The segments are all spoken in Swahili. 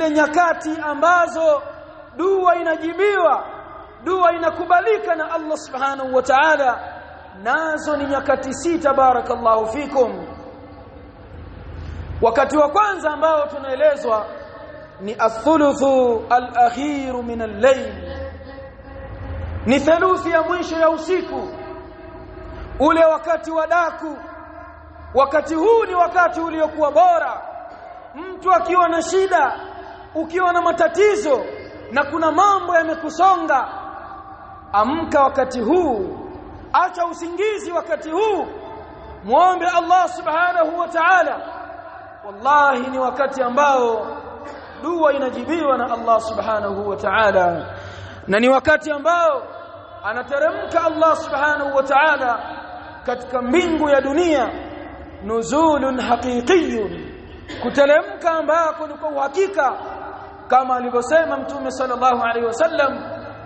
zile nyakati ambazo dua inajibiwa, dua inakubalika na Allah subhanahu wa ta'ala, nazo ni nyakati sita. Barakallahu fikum. Wakati wa kwanza ambao tunaelezwa ni athuluthu al-akhir min al-layl, ni thuluthi ya mwisho ya usiku, ule wakati wa daku. Wakati huu ni wakati uliokuwa bora. Mtu akiwa na shida, ukiwa na matatizo na kuna mambo yamekusonga, amka wakati huu, acha usingizi wakati huu, muombe Allah subhanahu wa ta'ala. Wallahi ni wakati ambao dua inajibiwa na Allah subhanahu wa ta'ala, na ni wakati ambao anateremka Allah subhanahu wa ta'ala katika mbingu ya dunia, nuzulun haqiqiyyun, kuteremka ambako ni kwa uhakika, kama alivyosema Mtume sallallahu alaihi wasallam,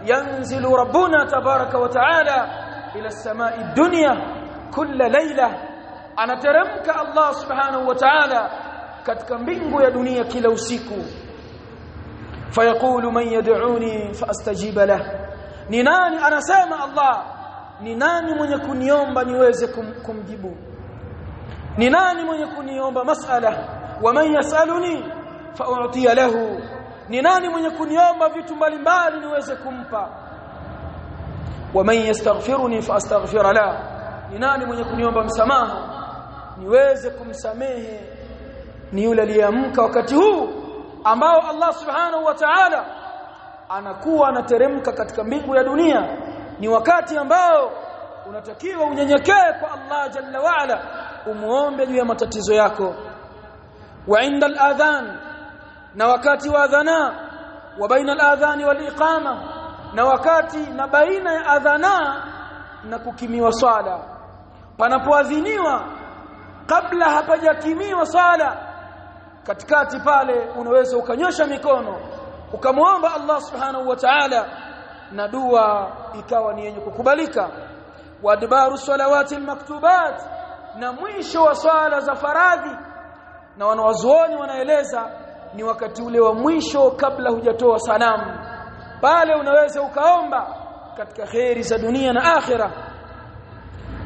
yanzilu rabbuna tabaraka wa ta'ala ila as-samai dunya kulla layla, anateremka Allah subhanahu wa ta'ala katika mbingu ya dunia kila usiku. Fayaqulu man yad'uni faastajiba lah, ni nani, anasema Allah, ni nani mwenye kuniomba niweze kumjibu? Ni nani mwenye kuniomba mas'ala? Wa man yasaluni fa'utiya lahu, ni nani mwenye kuniomba vitu mbalimbali niweze kumpa? Wa man yastaghfiruni faastaghfira la, ni nani mwenye kuniomba msamaha niweze kumsamehe? Ni yule aliyeamka wakati huu ambao Allah subhanahu wa ta'ala anakuwa anateremka katika mbingu ya dunia. Ni wakati ambao unatakiwa unyenyekee kwa Allah jalla wa ala, umuombe juu ya matatizo yako. Wa inda al-adhan, na wakati wa adhana, wa baina al-adhan wal iqama, na wakati na baina ya adhana na kukimiwa swala. Panapoadhiniwa kabla hapajakimiwa swala, katikati pale unaweza ukanyosha mikono ukamwomba Allah subhanahu wa ta'ala, na dua ikawa ni yenye kukubalika. Wa adbaru salawati almaktubat, na mwisho wa swala za faradhi, na wanawazuoni wanaeleza ni wakati ule wa mwisho kabla hujatoa salamu. Pale unaweza ukaomba katika khairi za dunia na akhira.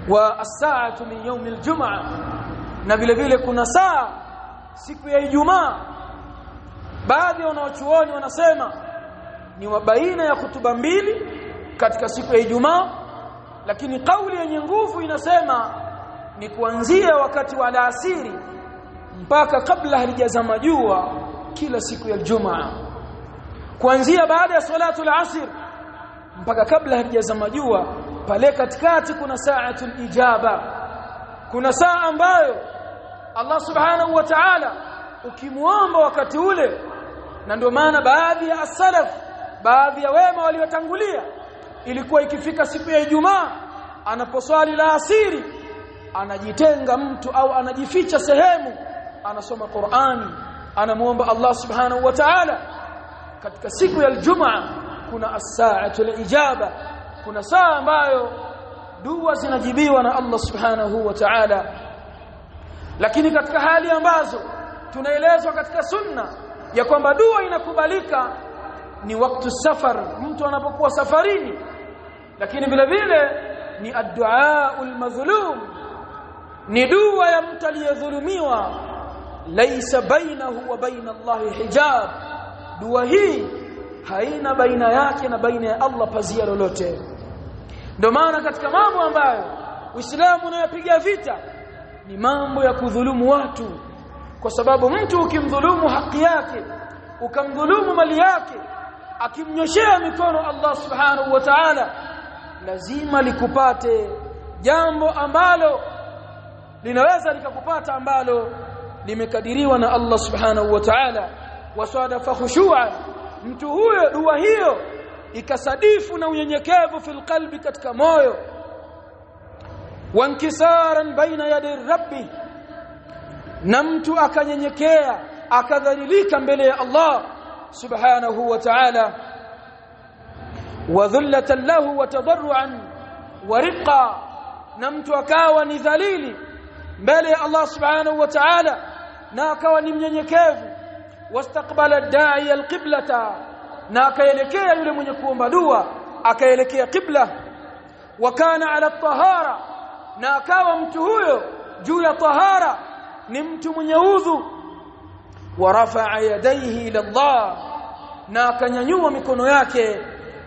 Wa as-sa'atu min yawm al-jum'a, na vile vile kuna saa siku ya Ijumaa. Baadhi ya wanachuoni wanasema ni wa baina ya hutuba mbili katika siku ya Ijumaa, lakini kauli yenye nguvu inasema ni kuanzia wakati wa alasiri mpaka kabla halijazama jua kila siku ya Ijumaa. Kuanzia baada ya salatu al-asr mpaka kabla halijazama jua, pale katikati kuna sa'atul ijaba, kuna saa ambayo Allah subhanahu wa ta'ala ukimuomba wakati ule. Na ndio maana baadhi ya as-salaf, baadhi ya wema waliotangulia, ilikuwa ikifika siku ya Ijumaa, anaposwali la asiri, anajitenga mtu au anajificha sehemu, anasoma Qur'ani, anamuomba Allah subhanahu wa ta'ala. Katika siku ya Ijumaa kuna as-sa'atul ijaba, kuna saa ambayo dua zinajibiwa na Allah subhanahu wa ta'ala. Lakini katika hali ambazo tunaelezwa katika sunna ya kwamba dua inakubalika ni wakati safar, mtu anapokuwa safarini. Lakini vile vile ni ad-du'aul mazlum, ni dua ya mtu aliyedhulumiwa, laysa bainahu wa baina Allah hijab, dua hii haina baina yake na baina ya Allah pazia lolote. Ndio maana katika mambo ambayo Uislamu unayapiga vita ni mambo ya kudhulumu watu, kwa sababu mtu ukimdhulumu haki yake, ukamdhulumu mali yake, akimnyoshea mikono Allah subhanahu wa ta'ala, lazima likupate jambo ambalo linaweza likakupata ambalo limekadiriwa na Allah subhanahu wa ta'ala. Wasadafa khushu'a, mtu huyo dua hiyo ikasadifu na unyenyekevu fil qalbi, katika moyo. Wankisaran baina yadi rabbi, na mtu akanyenyekea akadhalilika mbele ya Allah subhanahu wa ta'ala. Wa dhullatan lahu wa tadarruan wa riqa, na mtu akawa ni dhalili mbele ya Allah subhanahu wa ta'ala, na akawa ni mnyenyekevu. wastaqbala ad-da'i al-qiblata, na akaelekea yule mwenye kuomba dua akaelekea qibla. Wa kana ala tahara, na akawa mtu huyo juu ya tahara, ni mtu mwenye udhu. Wa rafa'a yadayhi ila Allah, na akanyanyua mikono yake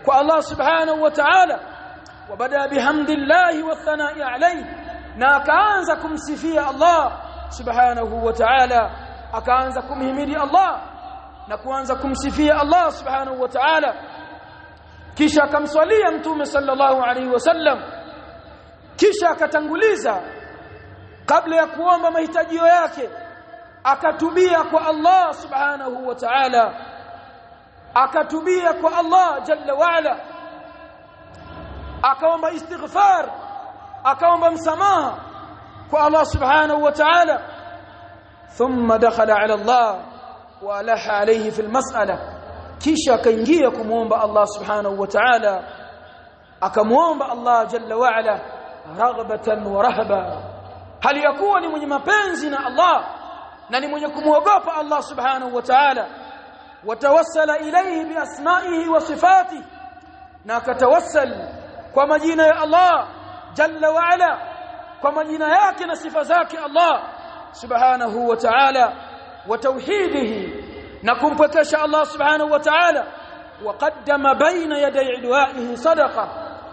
kwa Allah subhanahu wa ta'ala. Wa bada bihamdillahi wa thana'i alayhi, na akaanza kumsifia Allah subhanahu wa ta'ala, akaanza kumhimidi Allah na kuanza kumsifia Allah subhanahu wa ta'ala. Kisha akamswalia mtume sallallahu alaihi wasallam, kisha akatanguliza kabla ya kuomba mahitaji yake akatubia kwa Allah subhanahu wa ta'ala, akatubia kwa Allah jalla wa ala, akaomba istighfar, akaomba msamaha kwa Allah subhanahu wa ta'ala. Thumma dakhala ala Allah wa alaha alayhi fi almas'ala, kisha akaingia kumuomba Allah subhanahu wa ta'ala, akamuomba Allah jalla wa ala raghbatan wa rahba, hali yakuwa ni mwenye mapenzi na Allah na ni mwenye kumuogopa Allah subhanahu wa ta'ala. Watawassala ilayhi bi asma'ihi wa sifatihi, na akatawassal kwa majina ya Allah jalla wa ala, kwa majina yake na sifa zake Allah subhanahu wa ta'ala, wa tauhidihi, na kumpekesha Allah subhanahu wa ta'ala. Wa qaddama baina yaday du'aihi sadaqa,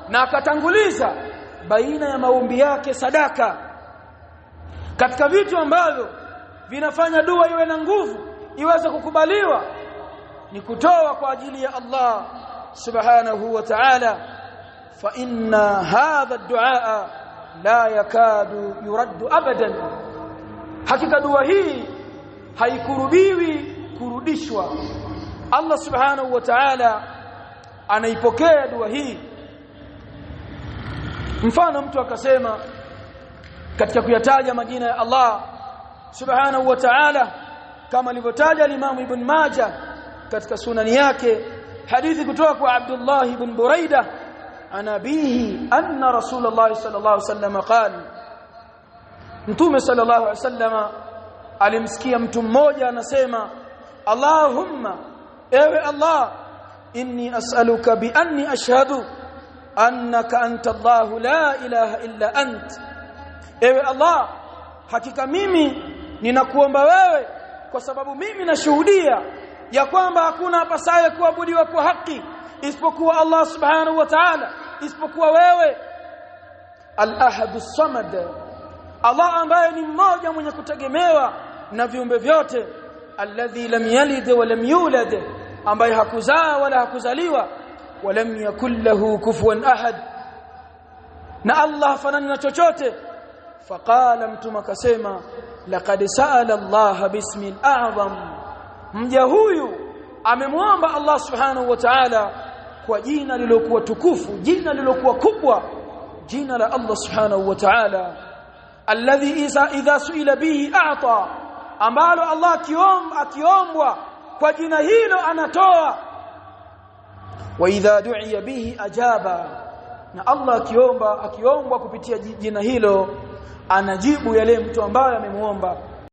na akatanguliza baina ya maombi yake sadaka. Katika vitu ambavyo vinafanya dua iwe na nguvu, iweze kukubaliwa, ni kutoa kwa ajili ya Allah subhanahu wa ta'ala. Fa inna hadha ad-du'a la yakadu yuraddu abadan, hakika dua hii haikurubiwi kurudishwa. Allah subhanahu wa ta'ala anaipokea dua hii. Mfano, mtu akasema katika kuyataja majina ya Allah subhanahu wa ta'ala, kama alivyotaja Imam Ibn Majah katika sunani yake, hadithi kutoka kwa Abdullah ibn Buraida an abihi anna Rasulullah sallallahu alaihi wasallam qala, Mtume sallallahu alaihi wasallam alimsikia mtu mmoja anasema, Allahumma, ewe Allah, inni as'aluka bi anni ashhadu annaka anta Allah la ilaha illa ant, ewe Allah, hakika mimi ninakuomba wewe kwa sababu mimi nashuhudia ya kwamba hakuna apasaye kuabudiwa kwa haki isipokuwa Allah subhanahu wa ta'ala, isipokuwa wewe. Al-ahadus samad, Allah ambaye ni mmoja mwenye kutegemewa na viumbe vyote. Alladhi lam yalid wa lam yulad, ambaye hakuzaa wala hakuzaliwa. Wa lam yakul lahu kufuwan ahad, na Allah hafanani na chochote. Faqala, mtume akasema, laqad sa'ala Allah bismil a'zam, mja huyu amemwomba Allah subhanahu wa ta'ala kwa jina lilokuwa tukufu, jina lilokuwa kubwa, jina la Allah subhanahu wa ta'ala. Alladhi idha su'ila bihi a'ta, ambalo Allah akiombwa kwa jina hilo anatoa. Wa idha du'iya bihi ajaba, na Allah akiombwa kupitia jina hilo anajibu yale mtu ambaye amemuomba.